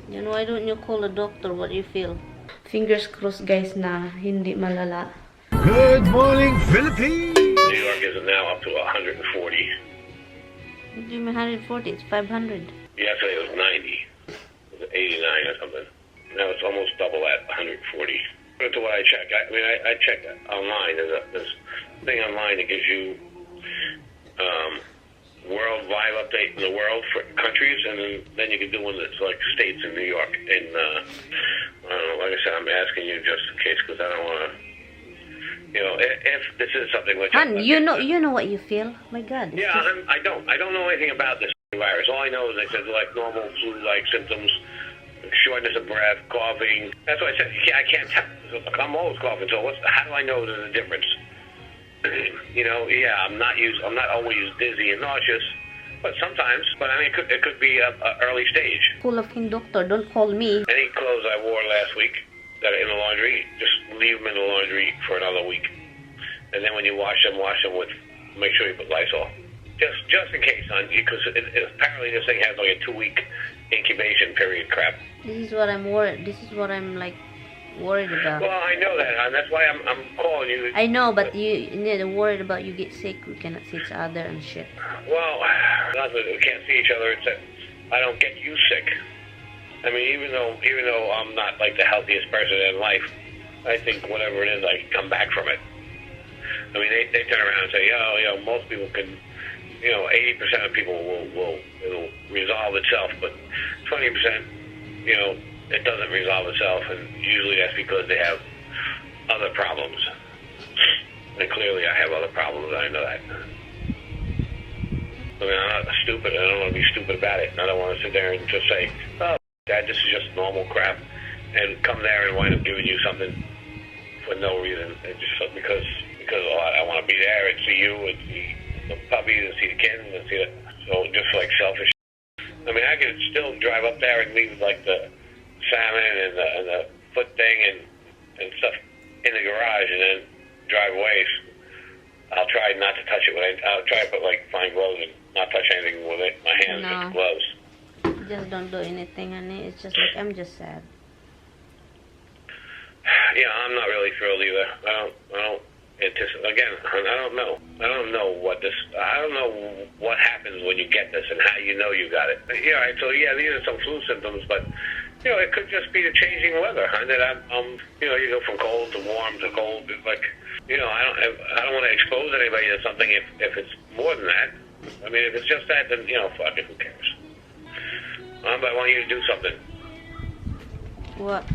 Then why don't you call a doctor what you feel? Fingers crossed guys na hindi malala. Good morning, Philippines! New York is now up to 140. What do you mean 140? It's 500. Yesterday it was 90. It was 89 or something. Now it's almost double that, 140. That's what I check. I check online. There's a thing online that gives you world live update in the world for countries, and then you can do one that's like states in New York. And I don't know, like I said, I'm asking you just in case because I don't want to. You know, if this is something which Han, you know what you feel. My God. Yeah, I don't know anything about this virus. All I know is they said like normal flu-like symptoms, shortness of breath, coughing. That's what I said. I can't tell. I'm always coughing. So how do I know there's a difference? You know, yeah, I'm not always dizzy and nauseous, but sometimes. But I mean, it could be a early stage. Full of him, doctor. Don't call me. Any clothes I wore last week that are in the laundry, just leave them in the laundry for another week, and then when you wash them with. Make sure you put Lysol. Just in case, because apparently this thing has like a 2-week incubation period. Crap. This is what I'm worried. This is what I'm like worried about. Well, I know that, and that's why I'm calling you. I know, but you're worried about you get sick. We cannot see each other and shit. Well, not that we can't see each other. It's that I don't get you sick. I mean, even though I'm not like the healthiest person in life, I think whatever it is, I can come back from it. I mean, they turn around and say, most people can. 80% of people it'll resolve itself, but 20%, it doesn't resolve itself, and usually that's because they have other problems. And clearly I have other problems, I know that. I mean, I'm not stupid, I don't want to be stupid about it. I don't want to sit there and just say, oh, Dad, this is just normal crap, and come there and wind up giving you something for no reason, and just because I want to be there and see you and see the puppies and see the kids and see so just like selfish. I mean, I could still drive up there and leave like the salmon and the foot thing and stuff in the garage and then drive away. I'll try not to touch it I'll try to put like fine gloves and not touch anything with it. My hands with gloves. Just don't do anything, honey. It's just like I'm just sad. Yeah, I'm not really thrilled either. I don't. Again, I don't know. I don't know what happens when you get this and how you know you got it. Yeah, right, so yeah, these are some flu symptoms, but it could just be the changing weather. That you go from cold to warm to cold. It's like, I don't want to expose anybody to something if it's more than that. I mean, if it's just that, then fuck it, who cares? But I want you to do something. What?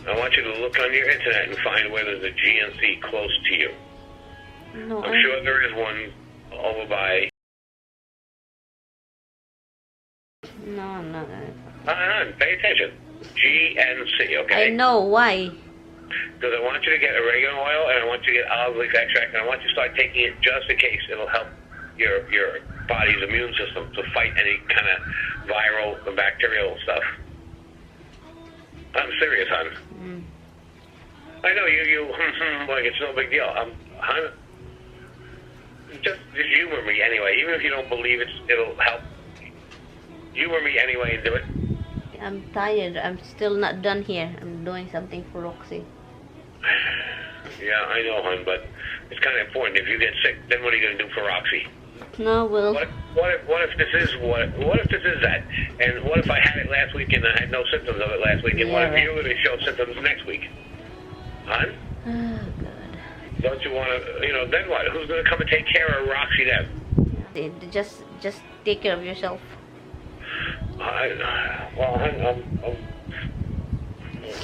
I want you to look on your internet and find where there's a GNC close to you. No, I'm sure there is one over by... No, I'm not. Pay attention. GNC, okay? I know, why? Because I want you to get oregano oil, and I want you to get olive leaf extract, and I want you to start taking it just in case. It'll help your body's immune system to fight any kind of viral and bacterial stuff. I'm serious, hon. I know you like it's no big deal. Hon, just humor me anyway. Even if you don't believe it'll help. Humor me anyway and do it. I'm tired. I'm still not done here. I'm doing something for Roxy. Yeah, I know, hon, but it's kind of important. If you get sick, then what are you going to do for Roxy? No, Will. What if this is what if this is that? And what if I had it last week and I had no symptoms of it last week? And what if you're going to show symptoms next week? Hon? Oh, God. Don't you want to, then what? Who's going to come and take care of Roxy then? Just take care of yourself.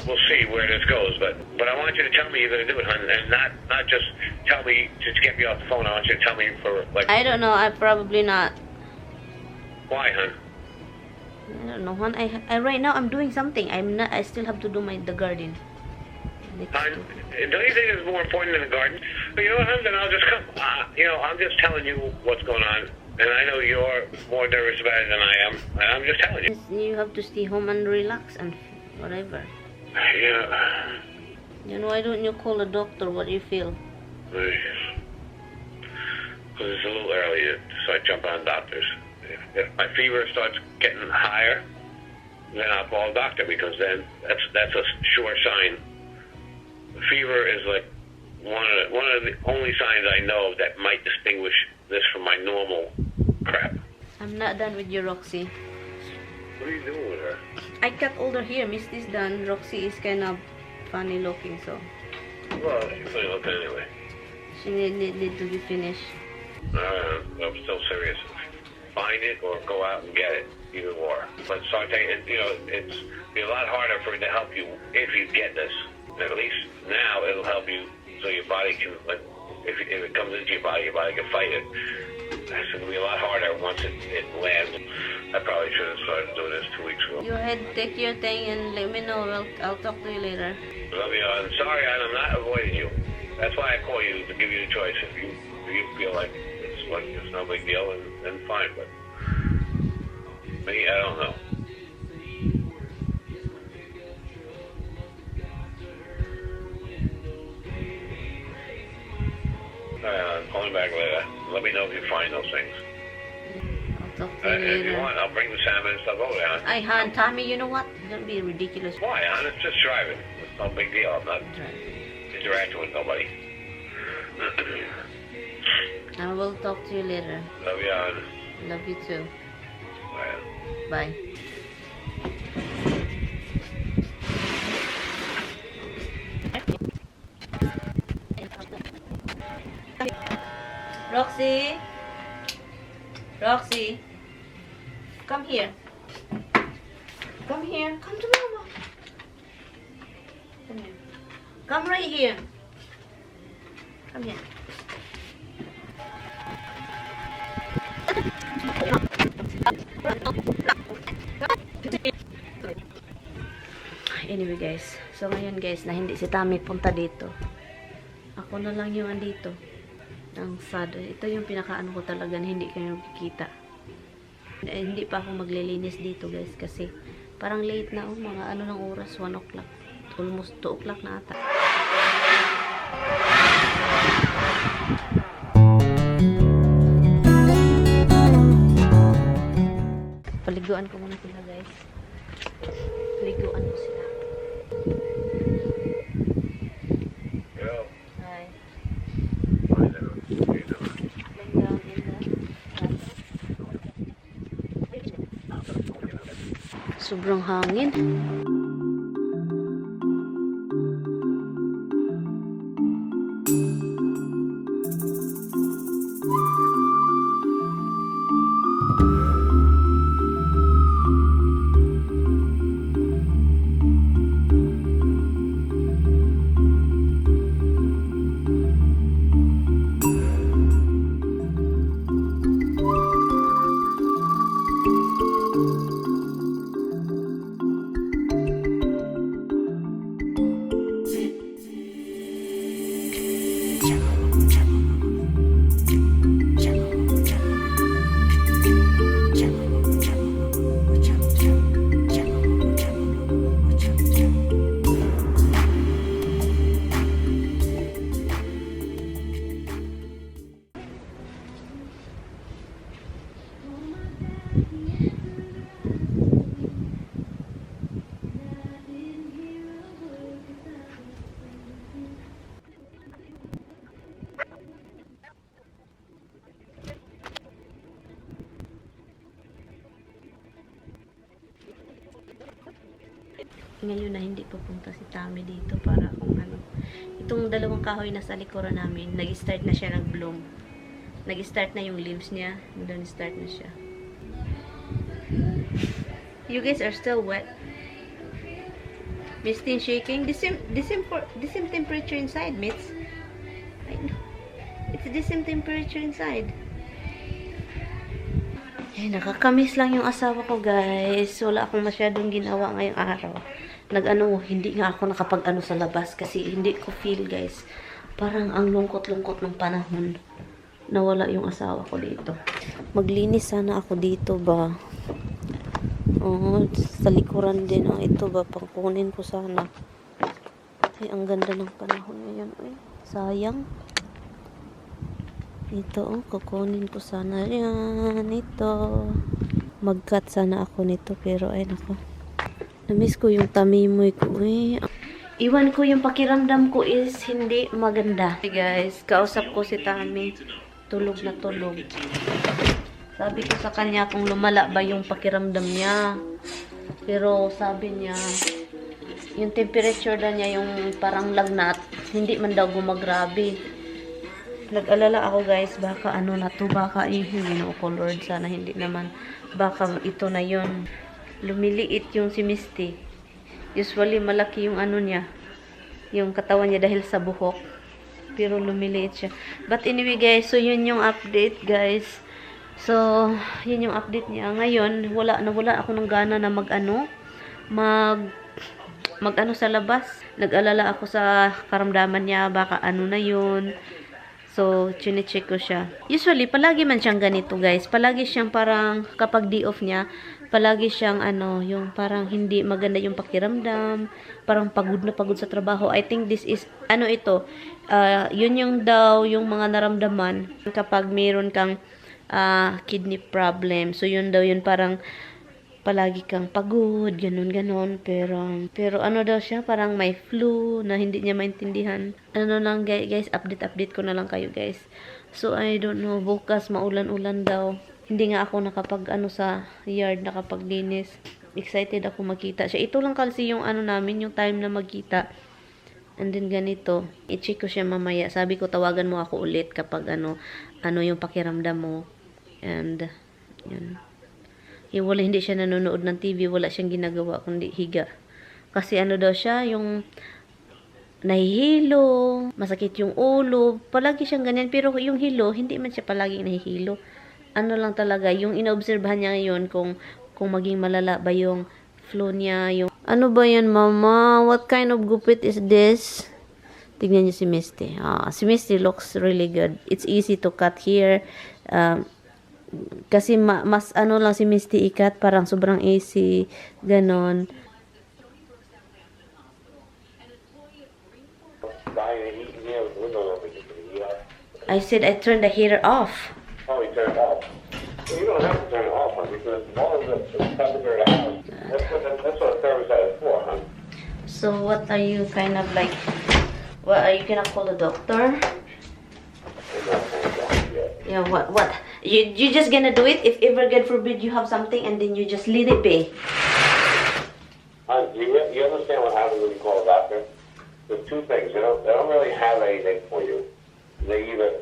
We'll see where this goes, but I want you to tell me you're going to do it, hon, and not just tell me to get me off the phone. I want you to tell me for like. I don't know. I probably not. Why, hon? I don't know, hon. I right now I'm doing something. I still have to do the garden. Hon, don't you think it's more important than the garden? But you know what, hon? Then I'll just come. I'm just telling you what's going on, and I know you're more nervous about it than I am. And I'm just telling you. You have to stay home and relax and whatever. Yeah. Then why don't you call a doctor what you feel? Because it's a little early to start jumping on doctors. If my fever starts getting higher, then I'll call a doctor, because then that's a sure sign. Fever is like one of the only signs I know that might distinguish this from my normal crap. I'm not done with you, Roxy. What are you doing with her? I cut all her hair. Misty's done. Roxy is kind of funny looking, so Well, she's going to look anyway. she need to be finished. I'm still serious. Find it or go out and get it, either or. But start taking, it's be a lot harder for it to help you if you get this. At least now it'll help you so your body can, like, if it comes into your body can fight it. It's going to be a lot harder once it lands. I probably should have started doing this 2 weeks ago. Go ahead, take your thing and let me know. I'll talk to you later. Love you. I'm sorry, I'm not avoiding you. That's why I call you, to give you the choice. If you feel like it's no big deal, then fine. But me, I don't know. I'm calling back later. Let me know if you find those things. I'll talk to you If you later. want, I'll bring the salmon and stuff over there. Ay, Han, Tommy, you know what? Don't be ridiculous. Why, hon? It's just driving. It's no big deal. I'm not interacting with nobody. I will talk to you later. Love you, hon. Love you too. Bye. Bye. Roxy? Roxy? Come here. Come here. Come to mama. Come here. Come right here. Come here. Anyway guys, so ngayon guys, na hindi si Tommy punta dito. Ako na lang yung andito. Ang sad. Ito yung pinakaano ko talaga na hindi kayo nakikita. Hindi pa ako maglilinis dito guys kasi parang late na mga ano ng oras, 1 o'clock. Almost 2 o'clock na ata. Paliguan ko muna sila guys. Paliguan ko sila. Yo. Hi. How you doing? Down in the sobrang hangin. Ngayon na hindi pupunta si Tommy dito para kung ano. Itong dalawang kahoy na sa likuran namin, nag-start na siya nag-bloom. Nag-start na yung leaves niya. Nag-start na siya. You guys are still wet. Misty shaking. The same temperature inside, mates. I know. It's the same temperature inside. Ay, nakakamiss lang yung asawa ko, guys. Wala akong masyadong ginawa ngayong araw. Hindi nga ako nakapag-ano sa labas kasi hindi ko feel, guys. Parang ang lungkot-lungkot ng panahon. Nawala yung asawa ko dito. Maglinis sana ako dito ba? Oh, sa likuran din. Oh, ito ba? Pangkunin ko sana. Ay, ang ganda ng panahon ngayon. Ay, sayang. Ito, oh, kukunin ko sana yan. Ito. Mag-cut sana ako nito. Pero, ay, nako. Namiss ko yung tamimoy ko eh. Iwan ko yung pakiramdam ko is hindi maganda. Hey guys, kausap ko si Tami. Tulog na tulog. Sabi ko sa kanya kung lumala ba yung pakiramdam niya. Pero sabi niya, yung temperature na niya yung parang lagnat, hindi man daw gumagrabe. Nag-alala ako guys, baka ano na to, baka hindi na ako Lord, sana hindi naman. Baka ito na yon. Lumiliit yung si Misty. Usually malaki yung ano niya, yung katawan niya dahil sa buhok. Pero lumiliit siya. But anyway guys, so yun yung update guys. So, yun yung update niya. Ngayon, wala ako ng gana na mag sa labas. Nag-alala ako sa karamdaman niya, baka ano na yun. So, chine-check ko siya. Usually, palagi man siyang ganito guys. Palagi siyang parang, kapag day off niya, palagi siyang yung parang hindi maganda yung pakiramdam, parang pagod na pagod sa trabaho. I think this is, yun yung daw, yung mga naramdaman kapag mayroon kang kidney problem. So, yun daw, yun parang palagi kang pagod, ganun. Pero ano daw siya, parang may flu na hindi niya maintindihan. Ano lang guys, update ko na lang kayo guys. So, I don't know, bukas maulan-ulan daw. Hindi nga ako nakapag sa yard, nakapaglinis. Excited ako makita siya. Ito lang kasi yung namin, yung time na magkita. And then ganito, i-check ko siya mamaya. Sabi ko, tawagan mo ako ulit kapag ano yung pakiramdam mo. And, yun. Wala, hindi siya nanonood ng TV, wala siyang ginagawa kundi higa. Kasi daw siya, yung nahihilo, masakit yung ulo, palagi siyang ganyan. Pero yung hilo, hindi man siya palaging nahihilo. Ano lang talaga, yung inoobserbahan niya ngayon kung maging malala ba yung flu niya, yung... Ano ba yan, mama? What kind of gupit is this? Tignan niyo si Misty. Si Misty looks really good. It's easy to cut here. Kasi mas lang si Misty ikat, parang sobrang easy, ganon. I said I turned the heater off. Oh, you turn it off. Well, you don't have to turn it off, huh? Because as long as it's temperature of the house, that's what a thermostat is for, huh? So what are you kind of like? What are you gonna call the doctor? Yeah, what? You just gonna do it if ever God forbid you have something and then you just let it be. You understand what happens when you call a doctor? There's two things. They don't really have anything for you. They either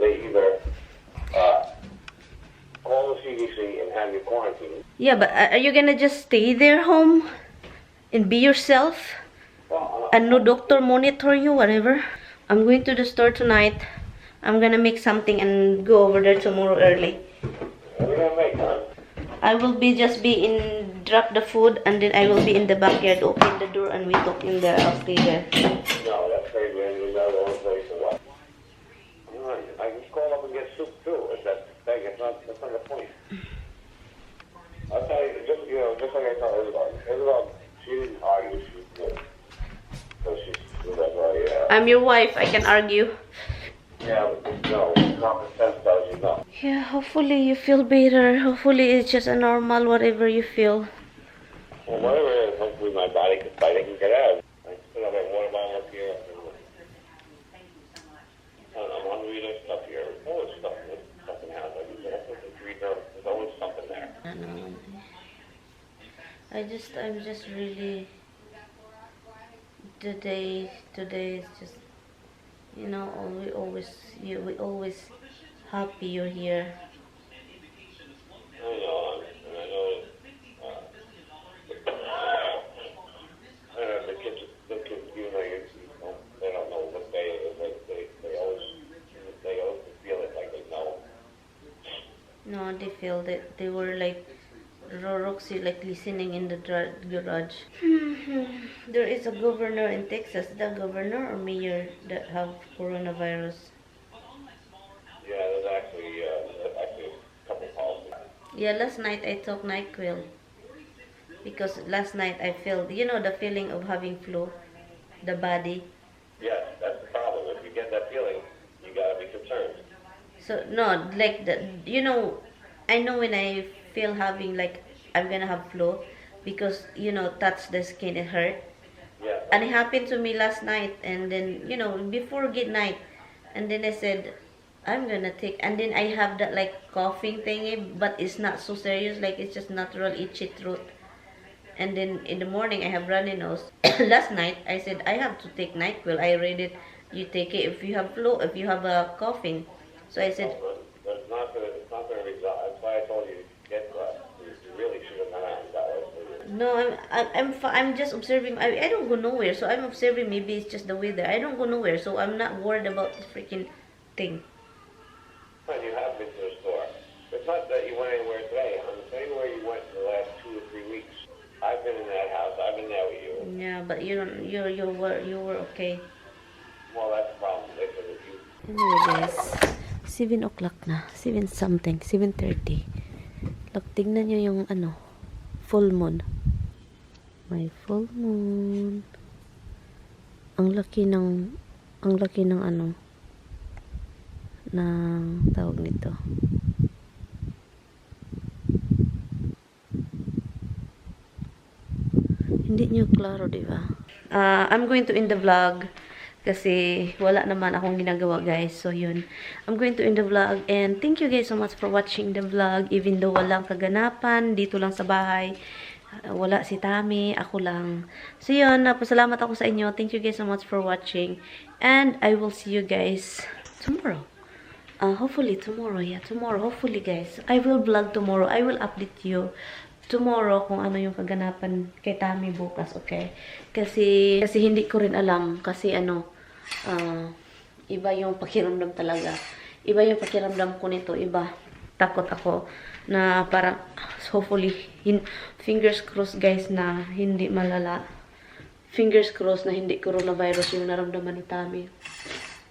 call the CDC and have you quarantined. Yeah, but are you gonna just stay there home and be yourself? Well, And no doctor monitor you, whatever. I'm going to the store tonight. I'm gonna make something and go over there tomorrow early. what are you gonna make, huh? I will drop the food and then I will be in the backyard, open the door and we talk in there. I'll stay there. No, that's crazy. You know the only place to what? I can call up and get soup too. If that's the thing, that's not the point. I'll tell you, just like I tell Isabel, she didn't argue. She was good. So she's like, oh yeah. I'm your wife. I can argue. Yeah, but no, common sense tells you no. Yeah, hopefully you feel better. Hopefully it's just a normal whatever you feel. Well, whatever it is, hopefully my body can fight it and get out. I just put up a water bottle up here. I'm hungry, there's stuff here. There's always stuff in the house. There's always something there. I know. I'm just really... Today is just... we always happy you're here. I know, and I know the kids, they don't know what day it is. They always feel it like they know. No, they feel that they were like Roxy, like listening in the garage. There is a governor in Texas, the governor or mayor that have coronavirus. Yeah, there's actually a couple policies. Yeah, last night I took NyQuil because last night I felt, the feeling of having flu, the body. Yes, that's the problem. If you get that feeling, you gotta be concerned. So no, like I know when I feel having like I'm gonna have flu, because, you know, touch the skin, it hurt. Yeah. And it happened to me last night, and then, you know, before good night, and then I said, I'm gonna take, and then I have that like coughing thingy, but it's not so serious, like it's just natural itchy throat. And then in the morning I have runny nose. Last night I said I have to take NyQuil. I read it, you take it if you have flu, if you have a coughing. So I said, But it's not gonna resolve. That's why I told you to get that. You really should have gone out and got it. no, I'm just observing. I don't go nowhere, so I'm observing. Maybe it's just the weather. I don't go nowhere, so I'm not worried about this freaking thing. And you have been to the store. It's not that you went anywhere today. I'm saying where you went in the last 2 or 3 weeks. I've been in that house. I've been there with you. Yeah, but you don't. You were okay. Well, that's the problem. They said if you. Anyway, guys, 7 o'clock na. 7 something. 7:30. Look, tignan nyo yung ano, full moon. May full moon. Ang laki ng ano, ng tawag nito. Hindi nyo klaro, diba? I'm going to end the vlog kasi wala naman akong ginagawa, guys. So, yun. I'm going to end the vlog, and thank you guys so much for watching the vlog. Even though walang kaganapan, dito lang sa bahay. Wala si Tami, ako lang. So, yun. Napasalamat ako sa inyo. Thank you guys so much for watching. And I will see you guys tomorrow. Hopefully tomorrow. Yeah, tomorrow. Hopefully, guys. I will vlog tomorrow. I will update you tomorrow kung ano yung kaganapan kay Tami bukas, okay? Kasi hindi ko rin alam. Kasi ano, iba yung pakiramdam talaga. Iba yung pakiramdam ko nito. Iba. Takot ako na parang, hopefully, fingers crossed guys na hindi malala. Fingers crossed na hindi coronavirus yung naramdaman ni Tami.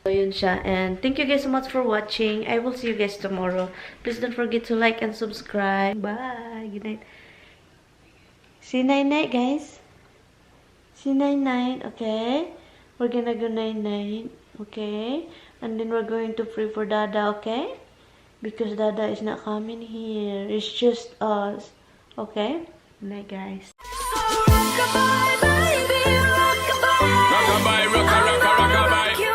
So, yun siya. And thank you guys so much for watching. I will see you guys tomorrow. Please don't forget to like and subscribe. Bye. Good night. See night-night, guys. See night-night, okay? We're gonna go night-night, okay? And then we're going to pray for Dada, okay? Because Dada is not coming here. It's just us. Okay? Good night, guys.